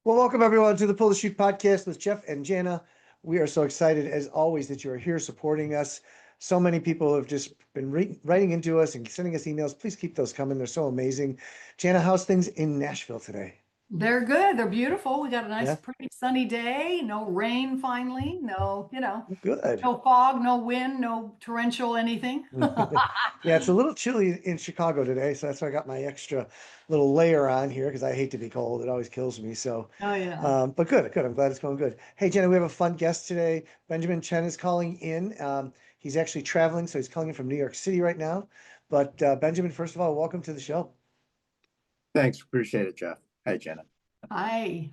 Well, welcome everyone to the Pull the Chute Podcast with Jeff and Jana. We are so excited, as always, that you are here supporting us. So many people have just been writing into us and sending us emails. Please keep those coming. They're so amazing. Jana, how's things in Nashville today? They're good. They're beautiful. We got a nice, Yeah, pretty sunny day. No rain finally. No, good. no fog, no wind, no torrential anything. Yeah, it's a little chilly in Chicago today, so that's why I got my extra little layer on here because I hate to be cold. It always kills me. So, Oh yeah. but good, good. I'm glad it's going good. Hey, Jenna, we have a fun guest today. Benjamin Chen is calling in. He's actually traveling, so he's calling in from New York City right now. But Benjamin, first of all, welcome to the show. Thanks. Appreciate it, Jeff. Hey, Jenna. Hi.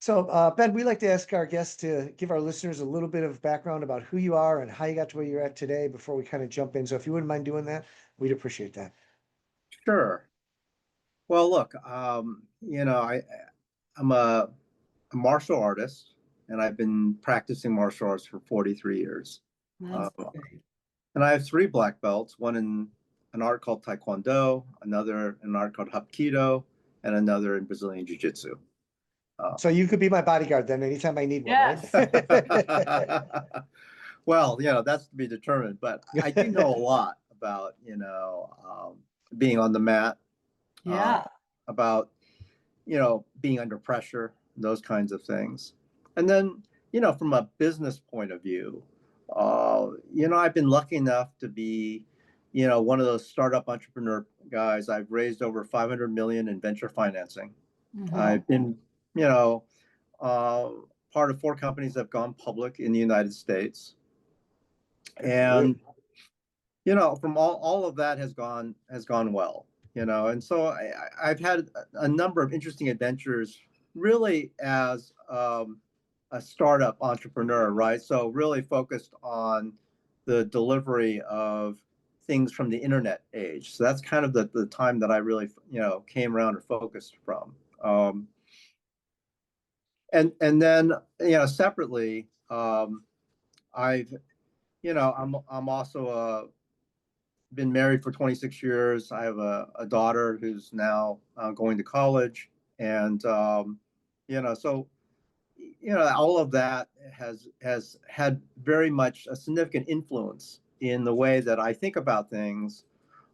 So, Ben, we like to ask our guests to give our listeners a little bit of background about who you are and how you got to where you're at today before we kind of jump in. So, if you wouldn't mind doing that, we'd appreciate that. Sure. Well, look, I'm a martial artist, and I've been practicing martial arts for 43 years. That's Uh, great. and I have three black belts, one in an art called Taekwondo, another in an art called Hapkido, and another in Brazilian Jiu-Jitsu. So you could be my bodyguard then anytime I need one, right? Yes. Well, that's to be determined, but I do know a lot about, being on the mat, uh, Yeah. about, being under pressure, those kinds of things. And then, from a business point of view, I've been lucky enough to be, one of those startup entrepreneur guys. I've raised over 500 million in venture financing. Mhm. I've been, you know, uh, part of four companies that have gone public in the United States. And, from all of that has gone well, and so I've had a number of interesting adventures really as a startup entrepreneur, right? So really focused on the delivery of things from the internet age. So that's kind of the time that I really, came around or focused from. And then, separately, I've, I'm also been married for 26 years. I have a daughter who's now going to college. And, so, all of that has had very much a significant influence in the way that I think about things,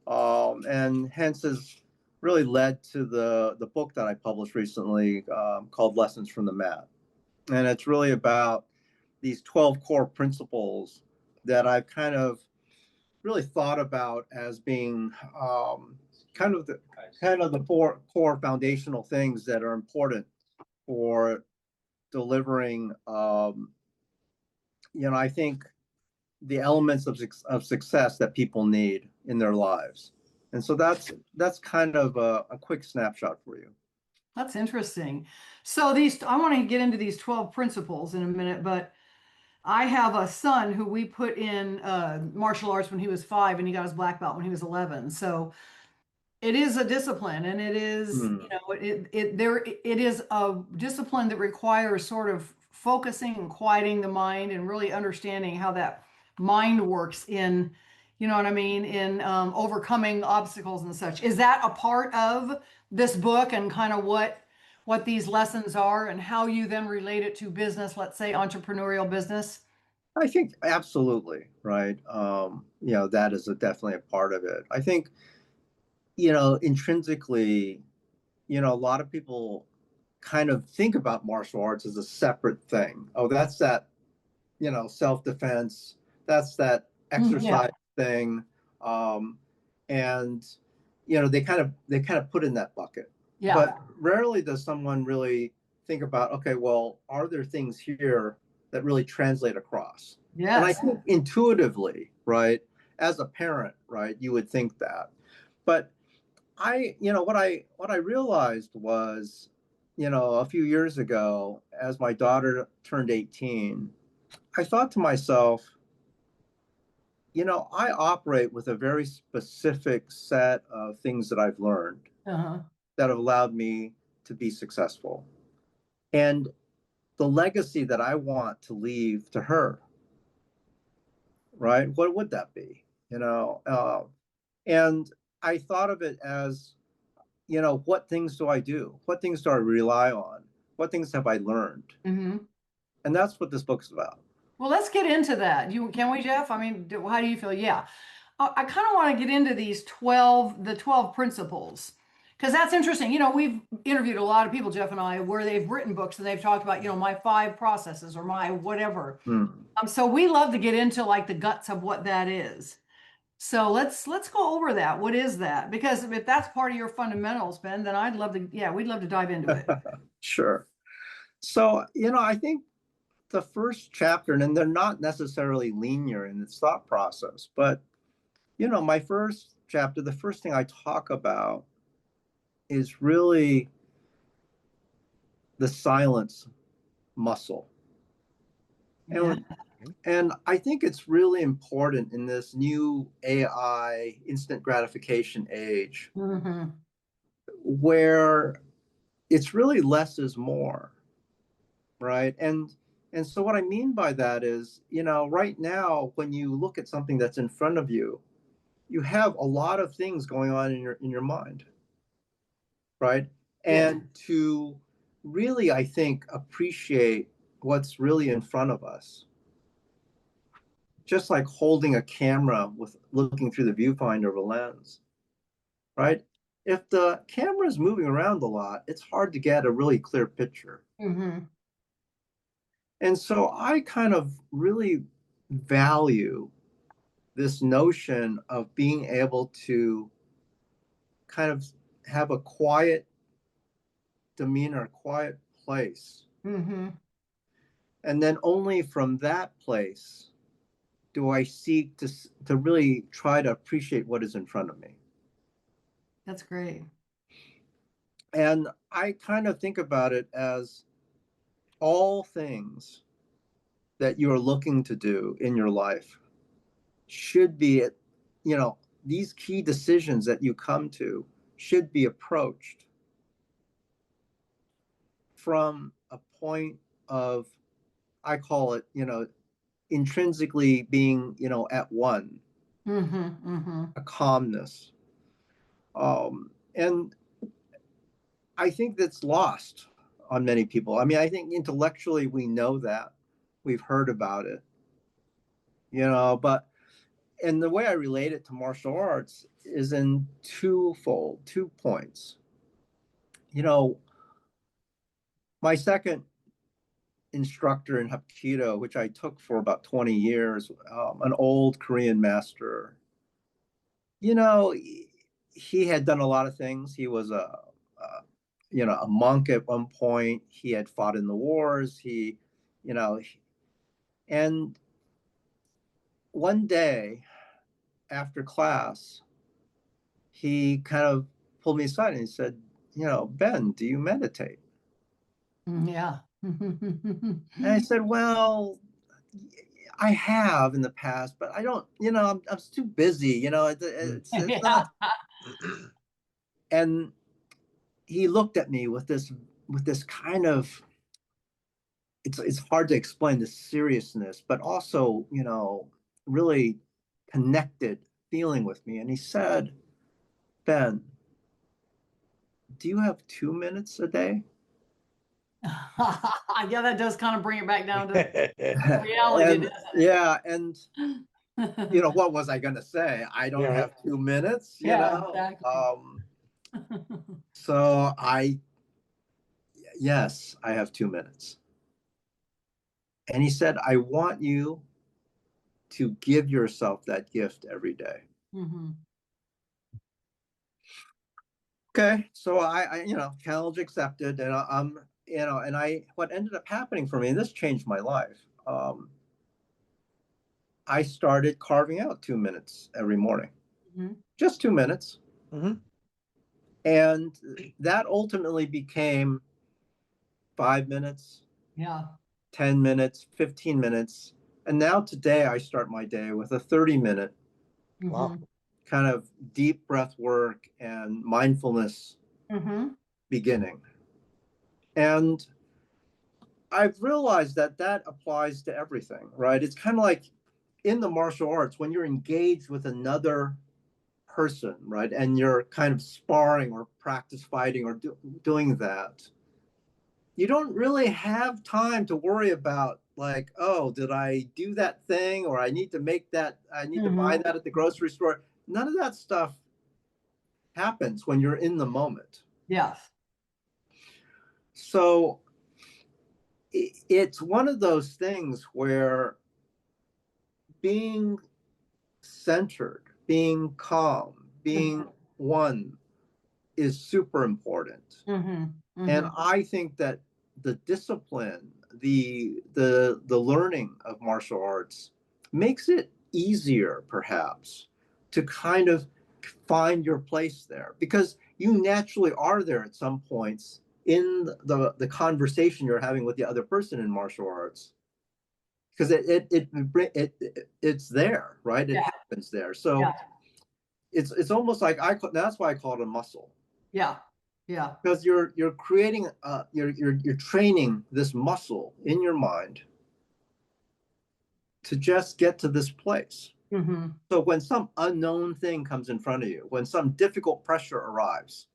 and hence has really led to the book that I published recently, called Lessons from the Mat. And it's really about these 12 core principles that I've kind of really thought about as being, kind of the four core foundational things that are important for delivering, I think the elements of success that people need in their lives. And so that's kind of a quick snapshot for you. That's interesting. So I want to get into these 12 principles in a minute, but I have a son who we put in martial arts when he was 5 and he got his black belt when he was 11. So it is a discipline, and it is, Hmm. it is a discipline that requires sort of focusing and quieting the mind and really understanding how that mind works in, you know what I mean, in overcoming obstacles and such. Is that a part of this book and kind of what these lessons are and how you then relate it to business, let's say entrepreneurial business? I think absolutely, right. That is definitely a part of it. I think, intrinsically, a lot of people kind of think about martial arts as a separate thing. Oh, that's that, self-defense. That's that Yeah, exercise thing. Um, and, they kind of put in that bucket. yeah, But rarely does someone really think about, okay, well, are there things here that really translate across? And I yes. think intuitively, right, as a parent, right, you would think that. But what I realized was, a few years ago, as my daughter turned 18, I thought to myself, I operate with a very specific set of things that I've learned Uh-huh. that have allowed me to be successful. And the legacy that I want to leave to her, right? What would that be? And I thought of it as, what things do I do? What things do I rely on? What things have I learned? Mm-hmm. And that's what this book is about. Well, let's get into that. Can we, Jeff? I mean, how do you feel? Yeah. I kind of want to get into the 12 principles, because that's interesting. We've interviewed a lot of people, Jeff and I, where they've written books and they've talked about, my 5 processes or my whatever. So we love to get into like the guts of what that is. So let's go over that. What is that? Because if that's part of your fundamentals, Ben, then we'd love to dive into it. Sure. So, I think the first chapter, and they're not necessarily linear in its thought process, but, my first chapter, the first thing I talk about is really the silence muscle. Yeah. And I think it's really important in this new AI instant gratification age, Mm-hmm. where it's really less is more, right? And so what I mean by that is, right now when you look at something that's in front of you, you have a lot of things going on in your mind, right? And to really, I think, appreciate what's really in front of us, just like holding a camera with looking through the viewfinder of a lens, right? If the camera is moving around a lot, it's hard to get a really clear picture. Mm-hmm. And so I kind of really value this notion of being able to kind of have a quiet demeanor, a quiet place. Mm-hmm. And then only from that place do I seek to really try to appreciate what is in front of me. That's great. And I kind of think about it as all things that you are looking to do in your life should be, these key decisions that you come to should be approached from a point of, I call it, intrinsically being, at one, Mm-hmm. Mm-hmm. a calmness. And I think that's lost on many people. I mean, I think intellectually we know that, we've heard about it, but and the way I relate it to martial arts is in 2 points. My second instructor in Hapkido, which I took for about 20 years, an old Korean master, he had done a lot of things. He was a monk at one point. He had fought in the wars. You know, and one day after class, he kind of pulled me aside and he said, Ben, do you meditate? Yeah. And I said, well, I have in the past, but I don't, I'm too busy, it's Yeah. not. And he looked at me with this kind of, it's hard to explain the seriousness, but also, really connected feeling with me. And he said, Ben, do you have 2 minutes a day? Yeah, that does kind of bring it back down to reality, And doesn't yeah, and it? what was I going to say? I don't Yeah. have 2 minutes, Yeah, exactly. So yes, I have 2 minutes. And he said, I want you to give yourself that gift every day. Mm-hmm. Okay, so I challenge accepted, and I'm, what ended up happening for me, and this changed my life. I started carving out 2 minutes every morning, Mm-hmm. just 2 minutes, Mhm. and that ultimately became 5 minutes, Yeah. 10 minutes, 15 minutes, and now today I start my day with a 30-minute Wow. kind of deep breath work and mindfulness Mm-hmm. beginning. And I've realized that applies to everything, right? It's kind of like in the martial arts, when you're engaged with another person, right? And you're kind of sparring or practice fighting or doing that, you don't really have time to worry about like, oh, did I do that thing, or I need to buy that at the grocery store. None of that stuff happens when you're in the moment. Yes. So it's one of those things where being centered, being calm, being one is super important. And I think that the discipline, the learning of martial arts makes it easier perhaps to kind of find your place there, because you naturally are there at some points in the conversation you're having with the other person in martial arts, because it's there, right? It happens there. So it's almost like that's why I call it a muscle. Yeah. Because you're creating you're training this muscle in your mind to just get to this place. So when some unknown thing comes in front of you, when some difficult pressure arrives,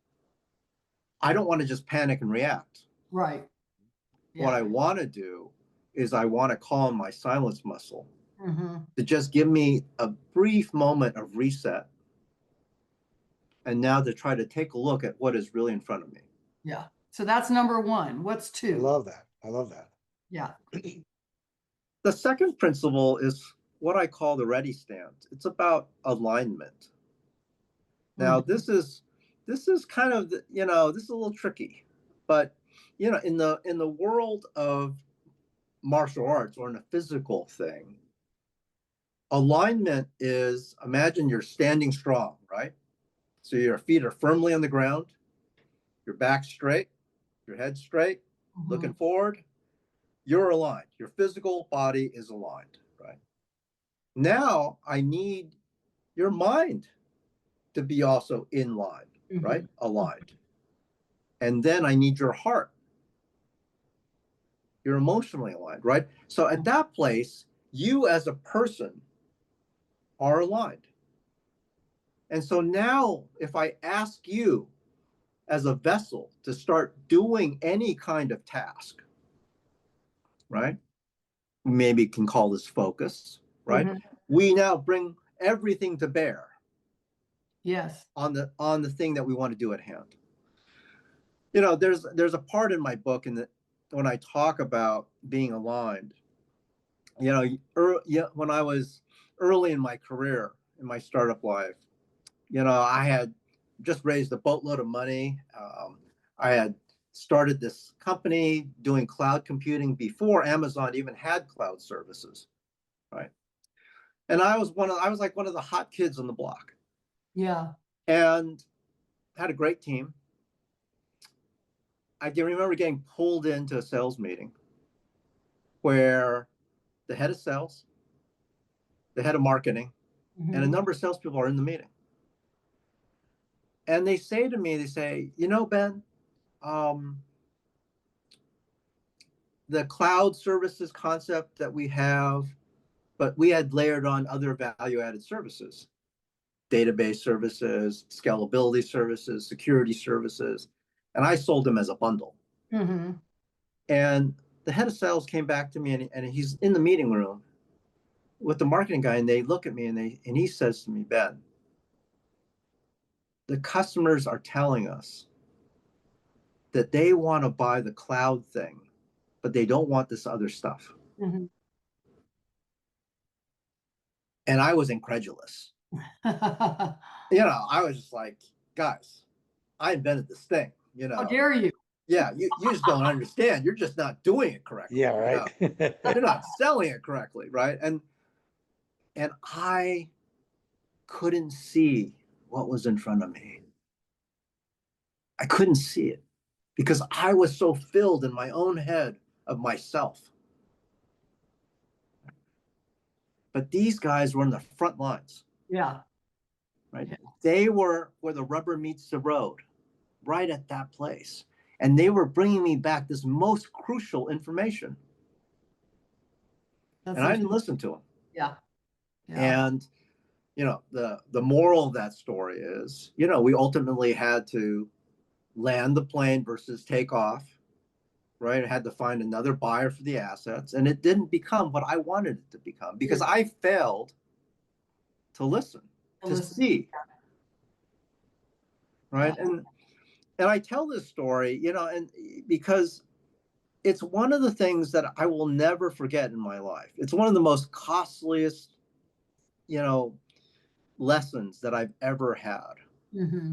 I don't want to just panic and react. Right. Yeah. What I want to do is I want to calm my silence muscle to just give me a brief moment of reset, and now to try to take a look at what is really in front of me. Yeah. So that's number one. What's two? I love that. Yeah. The second principle is what I call the ready stand. It's about alignment. Now, this is kind of, this is a little tricky, but in the world of martial arts, or in a physical thing, alignment is, imagine you're standing strong, right? So your feet are firmly on the ground, your back straight, your head straight, looking forward. You're aligned. Your physical body is aligned, right? Now I need your mind to be also in line, right? Aligned. And then I need your heart. You're emotionally aligned, right? So at that place, you as a person are aligned. And so now if I ask you as a vessel to start doing any kind of task, right? Maybe can call this focus, right? We now bring everything to bear. Yes. On the thing that we want to do at hand. There's a part in my book when I talk about being aligned. When I was early in my career, in my startup life, I had just raised a boatload of money. I had started this company doing cloud computing before Amazon even had cloud services, right? And I was like one of the hot kids on the block. Yeah. And had a great team. I can remember getting pulled into a sales meeting where the head of sales, the head of marketing, and a number of salespeople are in the meeting. And they say to me, Ben, the cloud services concept that we have, but we had layered on other value-added services, database services, scalability services, security services, and I sold them as a bundle. And the head of sales came back to me, and he's in the meeting room with the marketing guy, and they look at me and he says to me, Ben, the customers are telling us that they want to buy the cloud thing, but they don't want this other stuff. And I was incredulous. I was just like, guys, I invented this thing. How dare you? Yeah, you just don't understand. You're just not doing it correctly. Yeah, right. You're not selling it correctly, right? And I couldn't see what was in front of me. I couldn't see it because I was so filled in my own head of myself. But these guys were in the front lines. Yeah. Right. Yeah. They were where the rubber meets the road, right at that place. And they were bringing me back this most crucial information. And I didn't listen to them. Yeah. And, the moral of that story is, we ultimately had to land the plane versus take off. right? I had to find another buyer for the assets, and it didn't become what I wanted it to become because I failed to listen, to see, right? And I tell this story, and because it's one of the things that I will never forget in my life. It's one of the most costliest, lessons that I've ever had. Mm-hmm.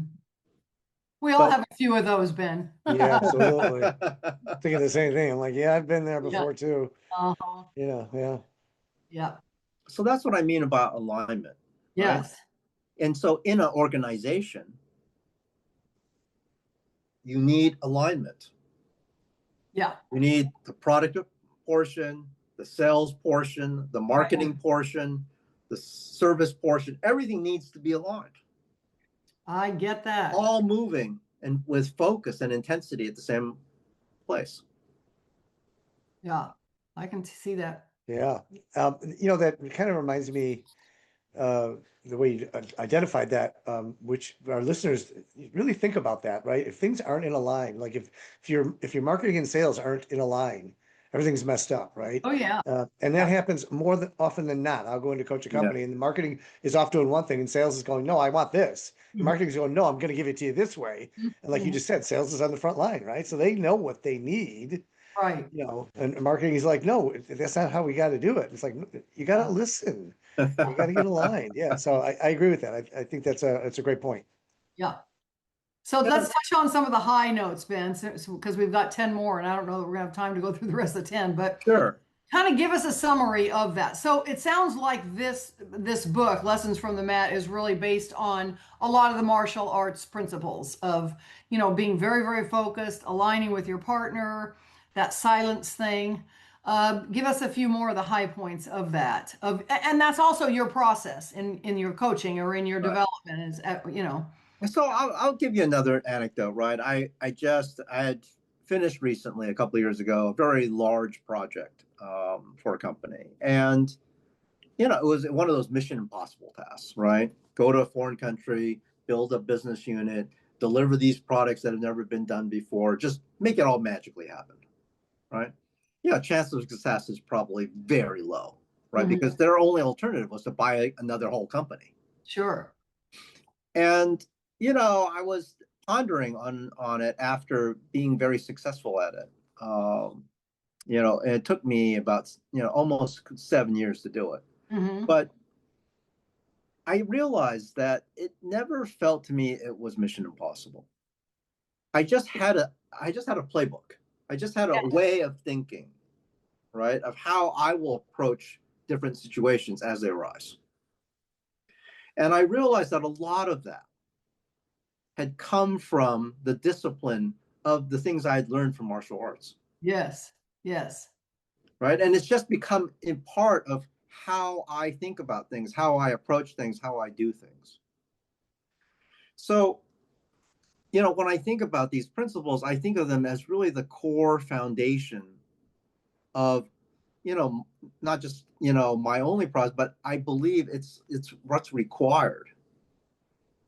We all have a few of those, Ben. Yeah, absolutely. Thinking the same thing. I'm like, yeah, I've been there before too. Uh-huh. Yeah. Yeah. So that's what I mean about alignment. Right? Yes. And so in an organization, you need alignment. Yeah. You need the product portion, the sales portion, the marketing portion, the service portion. Everything needs to be aligned. I get that. All moving and with focus and intensity at the same place. Yeah, I can see that. Yeah. That kind of reminds me the way you identified that, which our listeners really think about that, right? If things aren't in a line, like if your marketing and sales aren't in a line, everything's messed up, right? Oh yeah. And that happens more often than not. I'll go in to coach a company, and the marketing is off doing one thing, and sales is going, no, I want this. Marketing is going, no, I'm going to give it to you this way. And like you just said, sales is on the front line, right? So they know what they need. Right. And marketing is like, no, that's not how we got to do it. It's like, you got to listen. You got to get aligned. Yeah. So I agree with that. I think that's a great point. Yeah. So let's touch on some of the high notes, Ben, because we've got 10 more, and I don't know that we're gonna have time to go through the rest of the 10, but sure. Kind of give us a summary of that. So it sounds like this book, Lessons from the Mat, is really based on a lot of the martial arts principles of, being very, very focused, aligning with your partner, that silence thing. Give us a few more of the high points of that. And that's also your process in your coaching or in your development, So I'll give you another anecdote, right? I had finished recently, a couple of years ago, a very large project for a company. And, it was one of those Mission Impossible tasks, right? Go to a foreign country, build a business unit, deliver these products that have never been done before, just make it all magically happen, right? Chance of success is probably very low, right? Because their only alternative was to buy another whole company. Sure. And, I was pondering on it after being very successful at it. And it took me about, almost 7 years to do it. But I realized that it never felt to me it was Mission Impossible. I just had a playbook. I just had a way of thinking, right, of how I will approach different situations as they arise. And I realized that a lot of that had come from the discipline of the things I had learned from martial arts. Yes. Right. And it's just become a part of how I think about things, how I approach things, how I do things. So, when I think about these principles, I think of them as really the core foundation of, not just, my only process, but I believe it's what's required.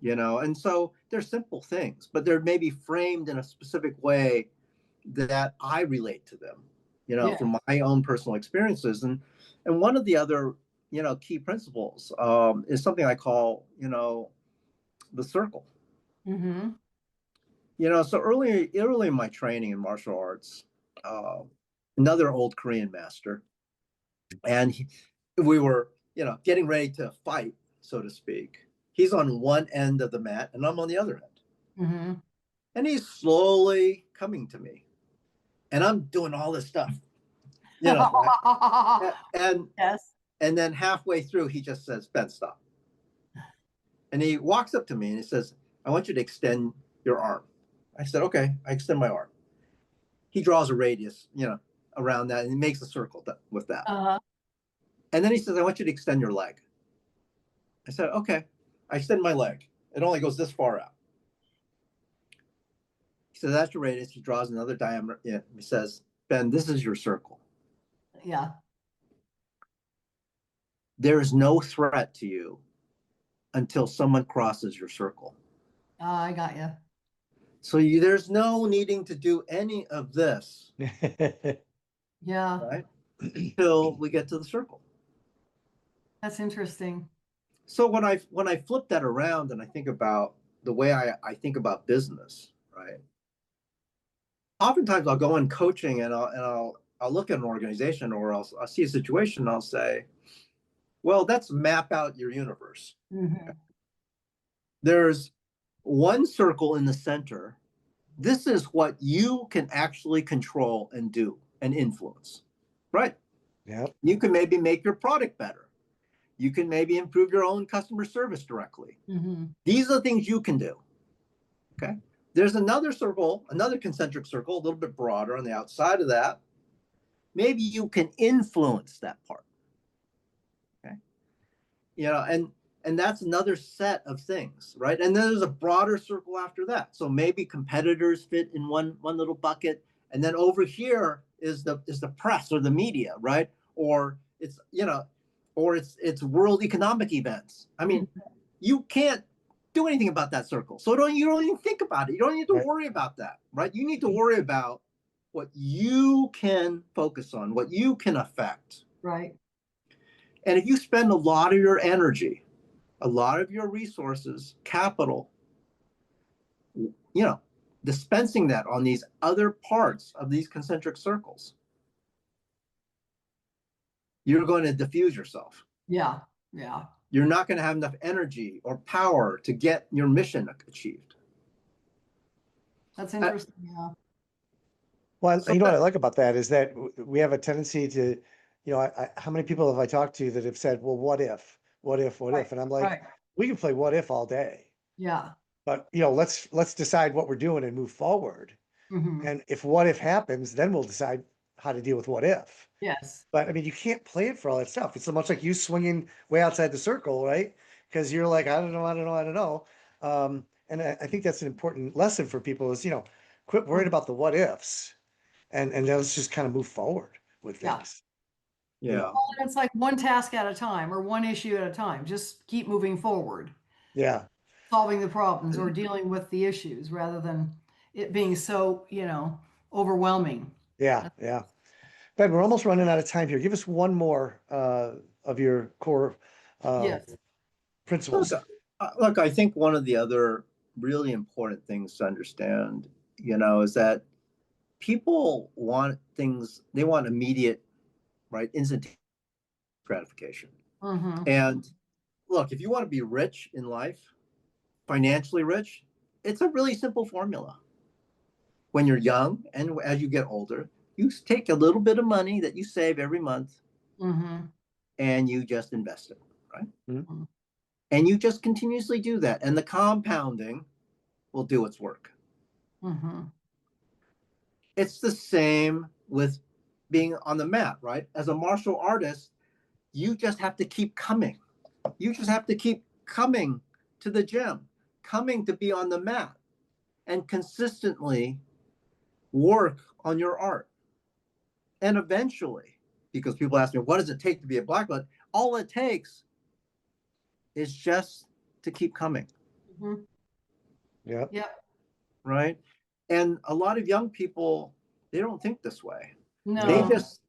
And so they're simple things, but they're maybe framed in a specific way that I relate to them, from my own personal experiences. And one of the other, key principles is something I call, the circle. So early in my training in martial arts, another old Korean master, and we were, getting ready to fight, so to speak. He's on one end of the mat and I'm on the other end. And he's slowly coming to me. And I'm doing all this stuff. And yes. And then halfway through, he just says, Ben, stop. And he walks up to me and he says, I want you to extend your arm. I said, okay, I extend my arm. He draws a radius, around that, and he makes a circle with that. And then he says, I want you to extend your leg. I said, okay. I extend my leg. It only goes this far out. He says, that's your radius. He draws another diameter. Yeah. He says, Ben, this is your circle. Yeah. There is no threat to you until someone crosses your circle. I got you. there's no needing to do any of this, Yeah, right? Till we get to the circle. that's interesting. So when I flip that around and I think about the way I think about business, right? Oftentimes I'll go in coaching and I'll look at an organization, or I'll see a situation and I'll say, well, let's map out your universe. Mm-hmm. There's one circle in the center. This is what you can actually control and do and influence, right? Yep. You can maybe make your product better. You can maybe improve your own customer service directly. Mm-hmm. These are the things you can do. Okay. There's another circle, another concentric circle, a little bit broader on the outside of that. Maybe you can influence that part. Okay. And that's another set of things, right? And then there's a broader circle after that. So maybe competitors fit in one little bucket, and then over here is the press or the media, right? Or it's it's world economic events. I mean, you can't do anything about that circle. So you don't even think about it. You don't need to worry about that, right? You need to worry about what you can focus on, what you can affect. Right. And if you spend a lot of your energy, a lot of your resources, capital, dispensing that on these other parts of these concentric circles, you're going to diffuse yourself. Yeah. Yeah. You're not going to have enough energy or power to get your mission achieved. That's interesting. Yeah. Well, So you know what I like about that is that we have a tendency to, how many people have I talked to that have said, well, what if? And I'm like, Right. we can play what if all day, Yeah. but let's decide what we're doing and move forward. Mm-hmm. And if what if happens, then we'll decide how to deal with what if. Yes. But I mean, you can't play it for all that stuff. It's so much like you swinging way outside the circle, right? Because you're like, I don't know. And I think that's an important lesson for people is, quit worrying about the what ifs and let's just kind of move forward with Yeah. things. yeah. Well, it's like one task at a time or one issue at a time. Just keep moving forward, Yeah. solving the problems or dealing with the issues rather than it being so, overwhelming. Yeah. Yeah. Ben, we're almost running out of time here. Give us one more of your core Yes. principles. Look, I think one of the other really important things to understand, is that people want things, they want immediate, right, instant gratification. Mm-hmm. And look, if you want to be rich in life, financially rich, it's a really simple formula. When you're young and as you get older, you take a little bit of money that you save every month Mm-hmm. and you just invest it, right? Mm-hmm. And you just continuously do that. And the compounding will do its work. Mm-hmm. It's the same with being on the mat, right? As a martial artist, you just have to keep coming. You just have to keep coming to the gym, coming to be on the mat, and consistently work on your art. And eventually, because people ask me, what does it take to be a black belt? All it takes is just to keep coming. Mm-hmm. Yeah. Yep. Right. And a lot of young people, they don't think this way. No.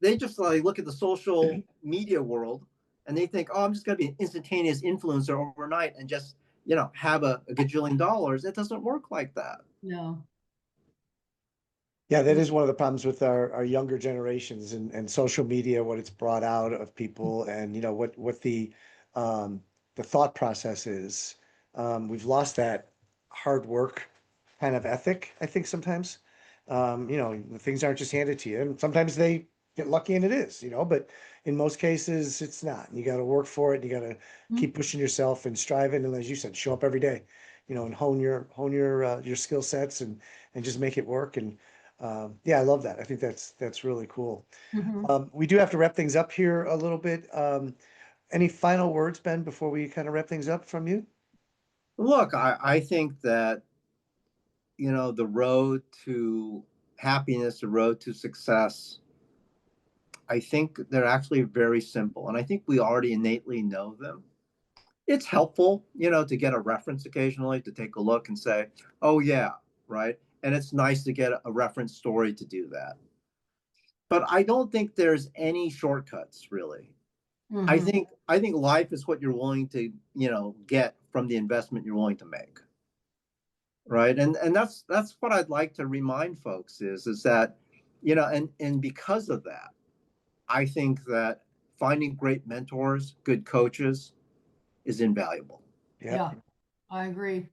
They just like look at the social media world and they think, oh, I'm just going to be an instantaneous influencer overnight and just, have a gajillion dollars. It doesn't work like that. No. Yeah, that is one of the problems with our younger generations and social media, what it's brought out of people and, what the thought process is. We've lost that hard work kind of ethic, I think sometimes. Things aren't just handed to you. And sometimes they get lucky and it is, but in most cases it's not. You got to work for it. You got to keep pushing yourself and striving. And as you said, show up every day, and hone your skill sets and just make it work. And yeah, I love that. I think that's really cool. Mm-hmm. We do have to wrap things up here a little bit. Any final words, Ben, before we kind of wrap things up from you? Look, I think that, the road to happiness, the road to success, I think they're actually very simple. And I think we already innately know them. It's helpful, to get a reference occasionally, to take a look and say, oh, yeah, right? And it's nice to get a reference story to do that. But I don't think there's any shortcuts, really. Mhm. I think life is what you're willing to, get from the investment you're willing to make. Right. And that's what I'd like to remind folks is that, and because of that, I think that finding great mentors, good coaches is invaluable. Yeah, Yeah, I agree.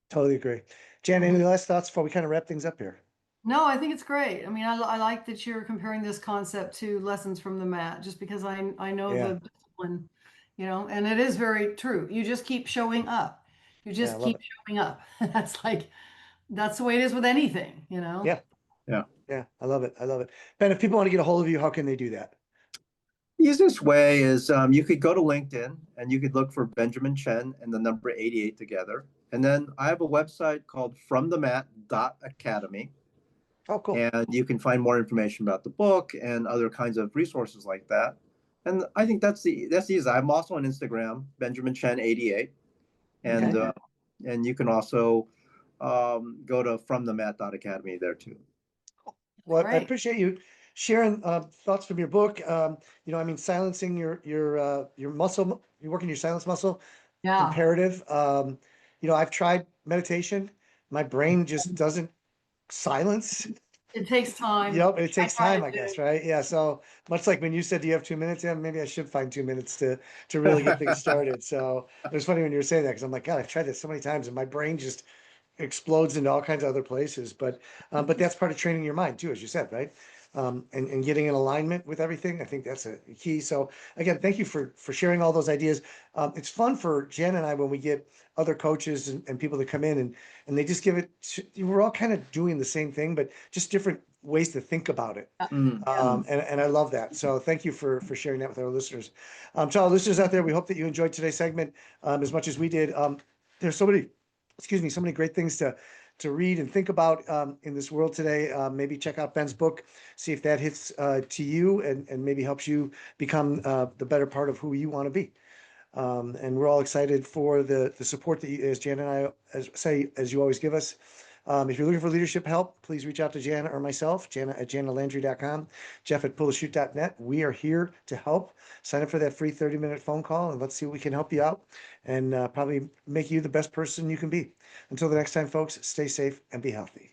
totally agree. Jan, any Mhm. last thoughts before we kind of wrap things up here? No, I think it's great. I mean, I like that you're comparing this concept to lessons from the mat, just because I know Yeah, the discipline, and it is very true. You just keep showing up. You yeah, I just love keep it. showing up. That's the way it is with anything. Yeah, Yeah. yeah, I love it. I love it. Ben, if people want to get a hold of you, how can they do that? The easiest way is you could go to LinkedIn and you could look for Benjamin Chen and the number 88 together. And then I have a website called FromTheMat.Academy. Oh, cool. And you can find more information about the book and other kinds of resources like that. And I think that's easy. I'm also on Instagram, Benjamin Chen 88, Okay. and you can also go to FromTheMat.Academy there too. Well, I Great. appreciate you sharing thoughts from your book. I mean, silencing your muscle, you're working your silence muscle, Yeah. imperative. I've tried meditation. My brain just doesn't silence. It takes time. Yep, it I takes try time, it I guess, too. right? Yeah. So much like when you said, "Do you have 2 minutes?" Yeah, maybe I should find 2 minutes to really get things started. So it was funny when you were saying that because I'm like, God, I've tried this so many times, and my brain just explodes into all kinds of other places. But that's part of training your mind too, as you said, right? And getting in alignment with everything. I think that's a key. So again, thank you for sharing all those ideas. It's fun for Jen and I when we get other coaches and people that come in and they just give it. We're all kind of doing the same thing, but just different ways to think about it. Mm, Yeah. mm. And I love that. So thank you for sharing that with our listeners. To all listeners out there, we hope that you enjoyed today's segment as much as we did. There's so many great things to read and think about in this world today. Maybe check out Ben's book, see if that hits to you and maybe helps you become the better part of who you want to be. And we're all excited for the support that as Jan and I as you always give us. If you're looking for leadership help, please reach out to Jana or myself, Jana at janalandry.com, Jeff at pullthechute.net. We are here to help. Sign up for that free 30-minute phone call and let's see what we can help you out and probably make you the best person you can be. Until the next time, folks, stay safe and be healthy.